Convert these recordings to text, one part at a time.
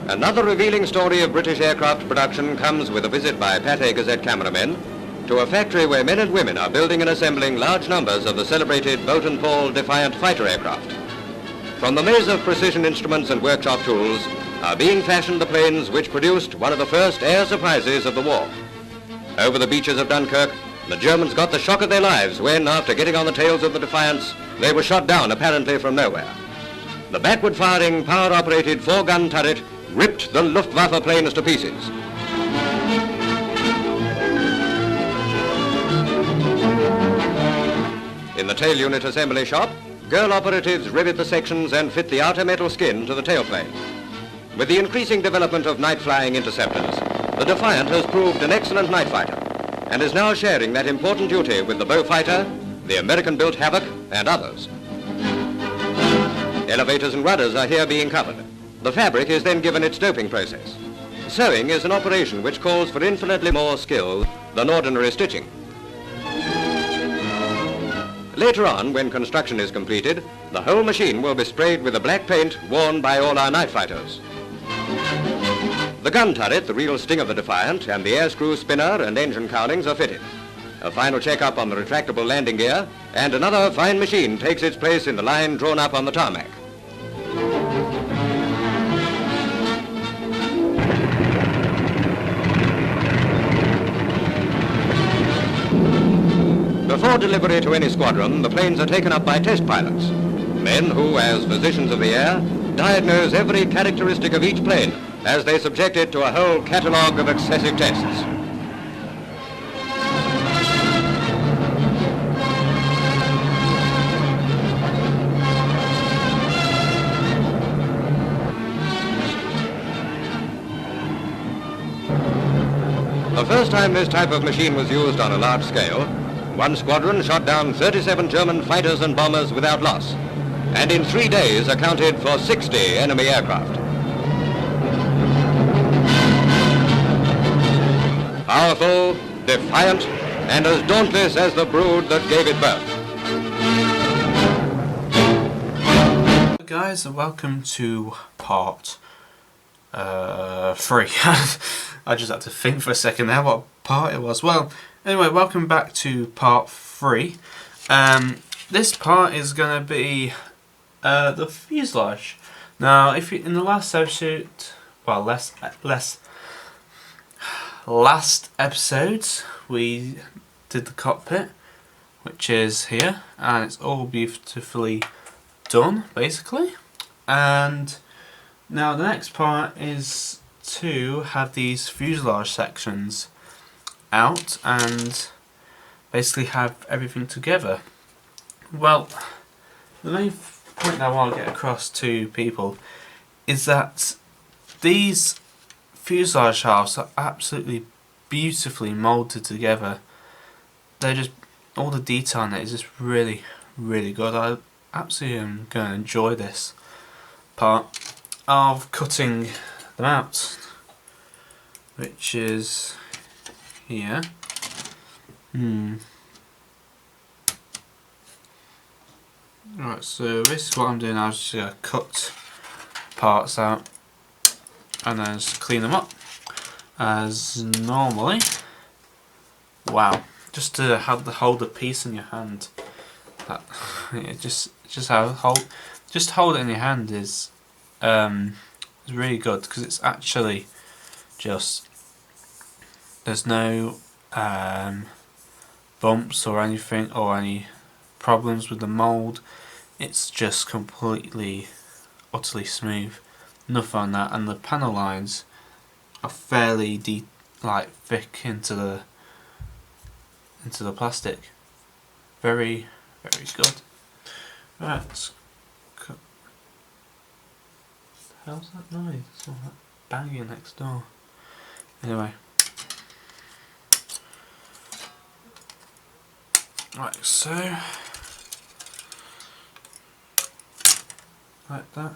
Another revealing story of British aircraft production comes with a visit by Pathé Gazette cameramen to a factory where men and women are building and assembling large numbers of the celebrated Boulton Defiant fighter aircraft. From the maze of precision instruments and workshop tools are being fashioned the planes which produced one of the first air surprises of the war. Over the beaches of Dunkirk, the Germans got the shock of their lives when, after getting on the tails of the Defiants, they were shot down apparently from nowhere. The backward-firing, power-operated four-gun turret ripped the Luftwaffe planes to pieces. In the tail unit assembly shop, girl operatives rivet the sections and fit the outer metal skin to the tailplane. With the increasing development of night-flying interceptors, the Defiant has proved an excellent night fighter and is now sharing that important duty with the Beaufighter, the American-built Havoc, and others. Elevators and rudders are here being covered. The fabric is then given its doping process. Sewing is an operation which calls for infinitely more skill than ordinary stitching. Later on, when construction is completed, the whole machine will be sprayed with the black paint worn by all our night fighters. The gun turret, the real sting of the Defiant, and the air screw spinner and engine cowlings are fitted. A final check-up on the retractable landing gear, and another fine machine takes its place in the line drawn up on the tarmac. Before delivery to any squadron, the planes are taken up by test pilots, men who, as physicians of the air, diagnose every characteristic of each plane as they subject it to a whole catalogue of excessive tests. The first time this type of machine was used on a large scale, one squadron shot down 37 German fighters and bombers without loss, and in 3 days accounted for 60 enemy aircraft. Powerful, defiant, and as dauntless as the brood that gave it birth. Hey guys, and welcome to part 3. I just had to think for a second there what part it was. Well, anyway, welcome back to part 3. This part is going to be the fuselage. Now, if you, in the last episode, well, last episodes, we did the cockpit, which is here, and it's all beautifully done, basically. And now the next part is to have these fuselage sections out and basically have everything together. Well, the main point I want to get across to people is that these fuselage shafts are absolutely beautifully moulded together. They're just, all the detail in it is just really, really good. I absolutely am going to enjoy this part of cutting them out, which is here. Right, so this is what I'm doing. I'm just going to cut parts out and then just clean them up as normally. Wow, just to have the hold a piece in your hand, that just hold it in your hand is really good, because it's actually just, there's no bumps or anything or any problems with the mould. It's just completely, utterly smooth. Nothing on that, and the panel lines are fairly thick into the plastic. Very, very good. Right, let's cut. What the hell's that noise? It's all that banging next door. Anyway. Right, so like that.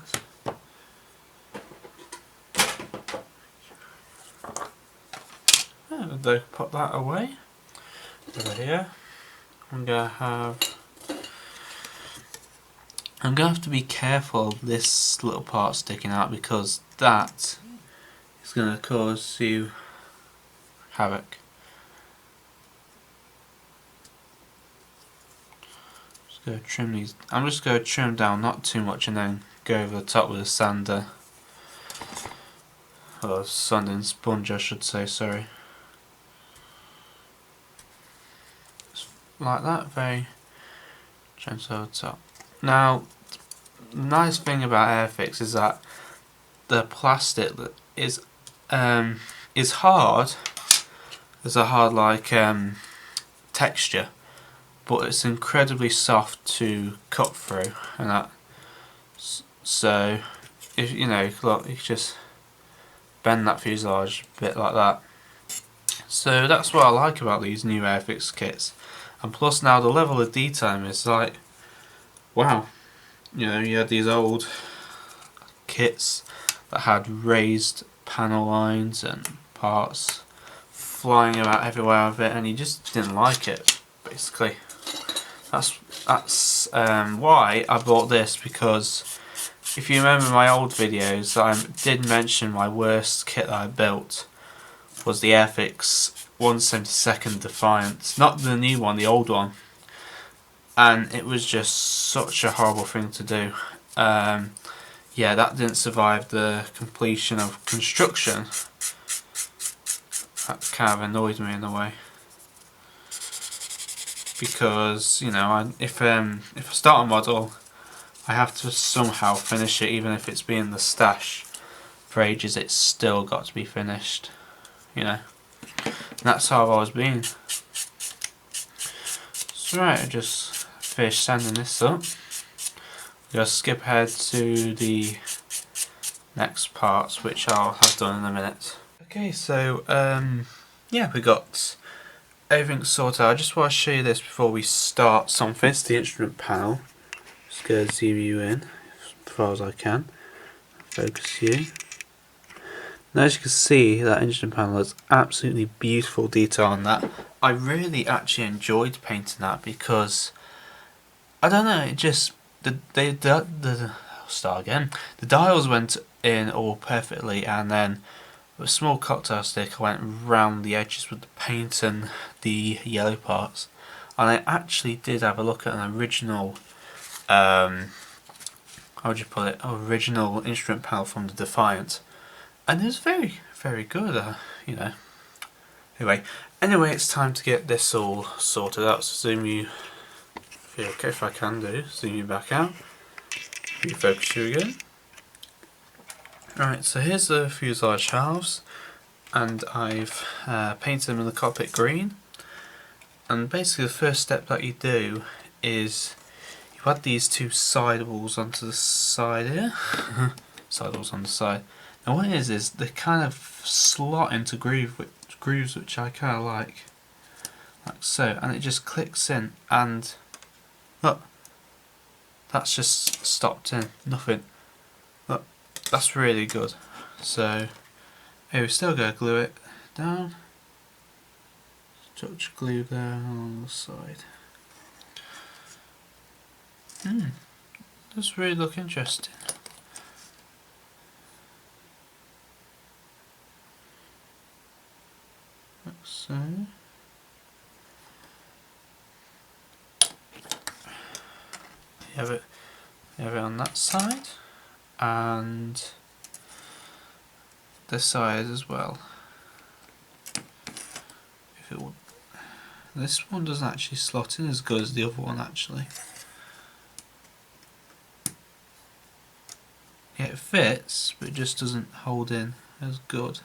They put that away. Over here, I'm gonna have to be careful of this little part sticking out, because that is going to cause you havoc. Just go trim these. I'm just going to trim down, not too much, and then go over the top with a sander. Or sanding sponge, I should say, sorry. Just like that, very gentle over the top. Now, the nice thing about Airfix is that the plastic that is hard. There's a hard like texture, but it's incredibly soft to cut through, and that. So, if you know, look, you can just bend that fuselage a bit like that. So that's what I like about these new Airfix kits, and plus now the level of detail is like, wow. You know, you had these old kits that had raised panel lines and parts flying about everywhere with it, and you just didn't like it, basically. That's why I bought this, because if you remember my old videos, I did mention my worst kit that I built was the Airfix 1/72 Defiant, not the new one, the old one, and it was just such a horrible thing to do. Yeah, that didn't survive the completion of construction. That kind of annoyed me in a way, because you know, if I start a model, I have to somehow finish it, even if it's been in the stash for ages. It's still got to be finished, you know. And that's how I've always been. So right, I just finished sanding this up. We'll skip ahead to the next parts, which I'll have done in a minute. Okay, so yeah, we got everything sorted out. I just want to show you this before we start something. It's the instrument panel. Just go zoom you in as far as I can. Focus you. Now, as you can see, that instrument panel has absolutely beautiful detail on that. I really actually enjoyed painting that because, I don't know, it just I'll start again. The dials went in all perfectly, and then with a small cocktail stick I went round the edges with the paint and the yellow parts, and I actually did have a look at an original how would you put it, original instrument panel from the Defiant, and it was very, very good, you know. Anyway, it's time to get this all sorted out. So zoom you, okay, if I can do, zoom you back out, refocus you again. Right, so here's the fuselage halves, and I've painted them in the cockpit green. And basically the first step that you do is you add these two sidewalls onto the side here. Sidewalls on the side. Now what it is they kind of slot into grooves which I kind of like so, and it just clicks in, and look, that's just stopped in, nothing. Look, that's really good. So here we still gotta glue it down. Touch glue there on the side. Does really look interesting. Like so. You have it on that side, and this side as well. If it would, this one doesn't actually slot in as good as the other one actually. Yeah, it fits, but it just doesn't hold in as good.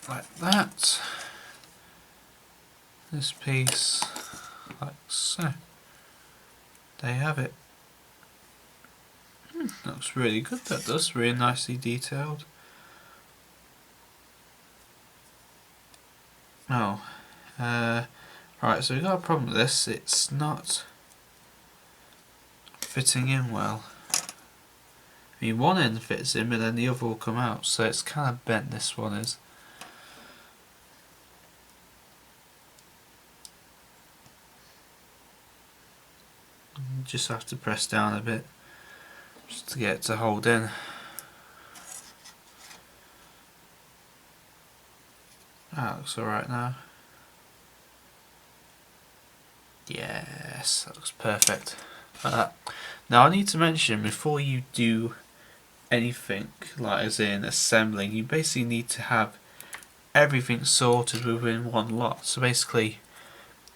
Like that. This piece, like so. There you have it. Looks really good, that does, really nicely detailed. Oh, right, so we've got a problem with this, it's not fitting in well. I mean, one end fits in, but then the other will come out, so it's kind of bent, this one is. just have to press down a bit just to get it to hold in. That looks alright now. Yes, that looks perfect. Now I need to mention, before you do anything, like as in assembling, you basically need to have everything sorted within one lot. So basically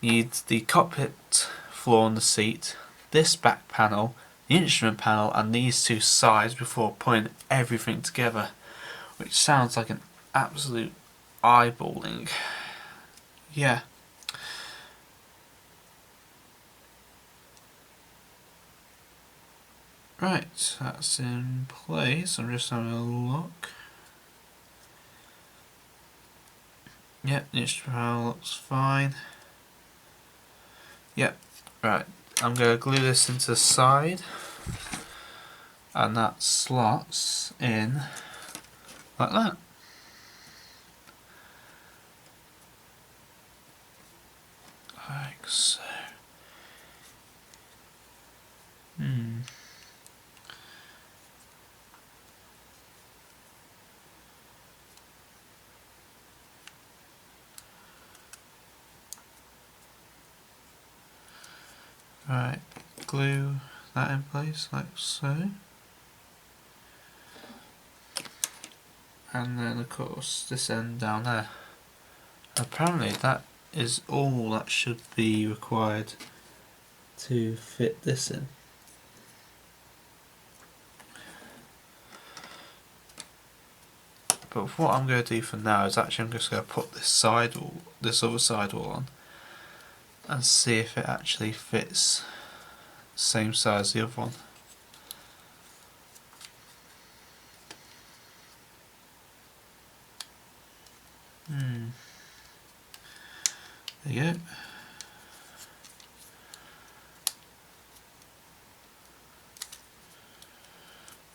you need the cockpit floor and the seat, this back panel, the instrument panel and these two sides before putting everything together, which sounds like an absolute eyeballing. Yeah. Right, that's in place. I'm just having a look. Yep, the instrument panel looks fine. Yep, right. I'm going to glue this into the side, and that slots in like that. Like so. Right, glue that in place like so. And then of course this end down there. Apparently that is all that should be required to fit this in. But what I'm going to do for now is actually I'm just going to put this other sidewall on and see if it actually fits the same size as the other one. There you go.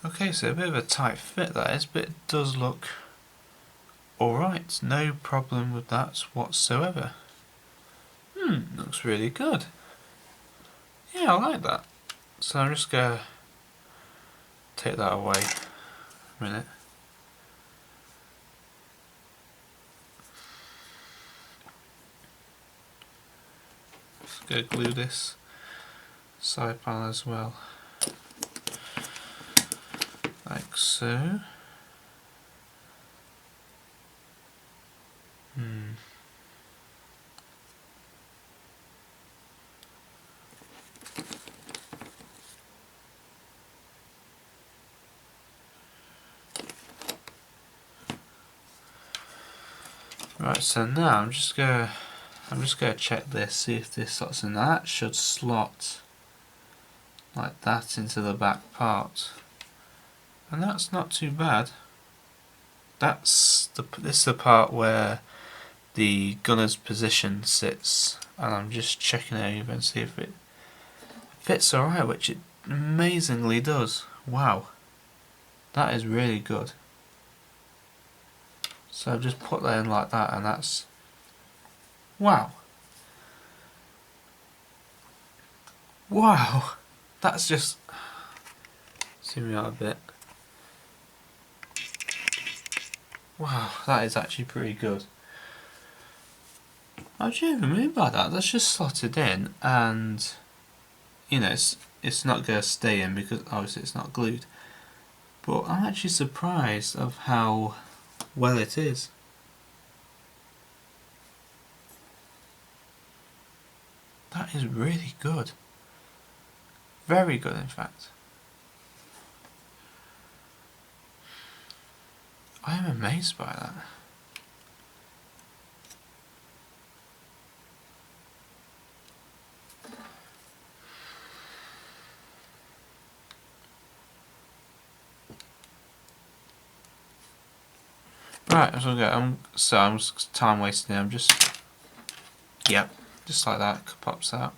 Okay, so a bit of a tight fit that is, but it does look alright. No problem with that whatsoever. Looks really good. Yeah, I like that. So I'm just going to take that away a minute. Just going to glue this side panel as well. Like so. Right, so now I'm just gonna check this, see if this slots in. Now that should slot like that into the back part, and that's not too bad. This is the part where the gunner's position sits, and I'm just checking it over and see if it fits alright, which it amazingly does. Wow, that is really good. So I've just put that in like that, and that's wow. Wow, that's just zoom me out a bit. Wow, that is actually pretty good. What do you even mean by that? That's just slotted in, and you know it's not going to stay in because obviously it's not glued. But I'm actually surprised of how well it is. That is really good. Very good, in fact. I am amazed by that. Right, so I'm just time wasting. I'm just, yep, just like that, pops out.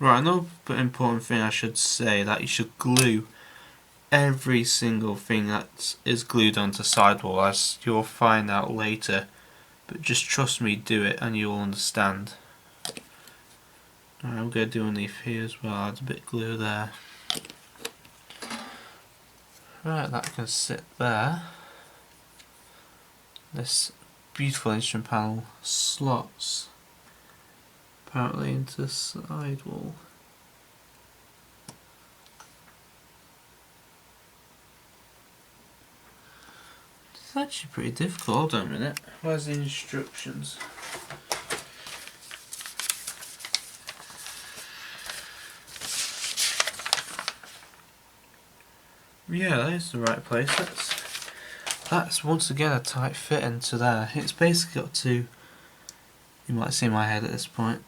Right, another important thing I should say, that you should glue every single thing that is glued onto sidewall, as you'll find out later, but just trust me, do it and you'll understand. Right, I'm going to do underneath here as well, add a bit of glue there. Right, that can sit there. This beautiful instrument panel slots apparently into the sidewall. It's actually pretty difficult. Hold on a minute. Where's the instructions? Yeah, that is the right place. That's once again a tight fit into there. It's basically got to, you might see my head at this point.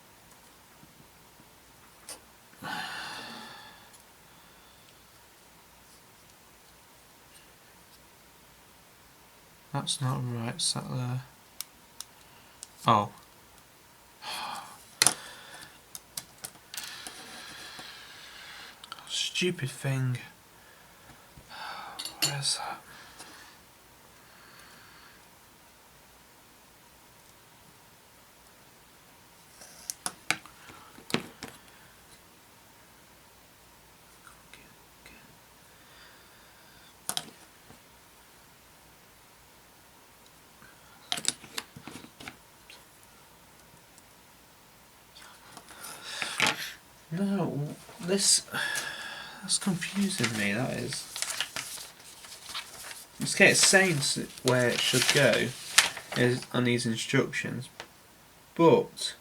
That's not right, sat there. Oh. Stupid thing. Where's that? No, that's confusing me, that is. Okay, it's saying where it should go is on these instructions, but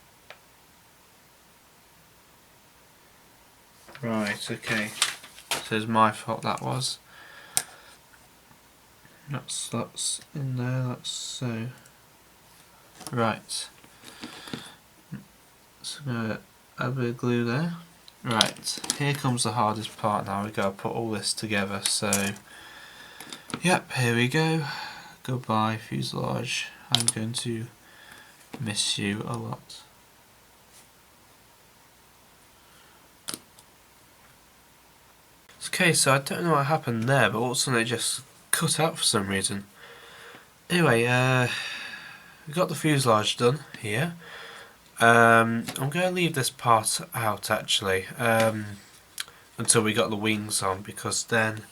right, okay, so it's my fault that was. That's in there, that's so. Right. So I'm gonna add a bit of glue there. Right, here comes the hardest part now. We gotta put all this together, so yep, here we go. Goodbye, Fuselage. I'm going to miss you a lot. Okay, so I don't know what happened there, but all of a sudden it just cut out for some reason. Anyway, we got the fuselage done here. I'm going to leave this part out actually, until we got the wings on, because then,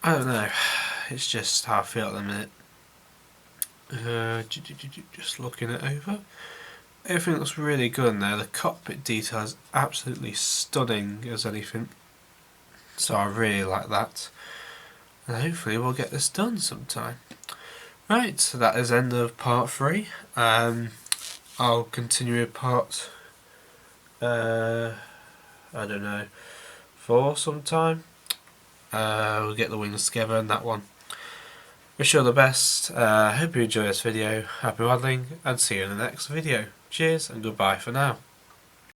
I don't know, it's just how I feel at the minute. Just looking it over. Everything looks really good in there. The cockpit detail is absolutely stunning as anything. So I really like that. And hopefully we'll get this done sometime. Right, so that is the end of part 3. I'll continue with part, I don't know, 4 sometime. We'll get the wings together and that one. Wish you all the best. Hope you enjoy this video. Happy modelling and see you in the next video. Cheers and goodbye for now.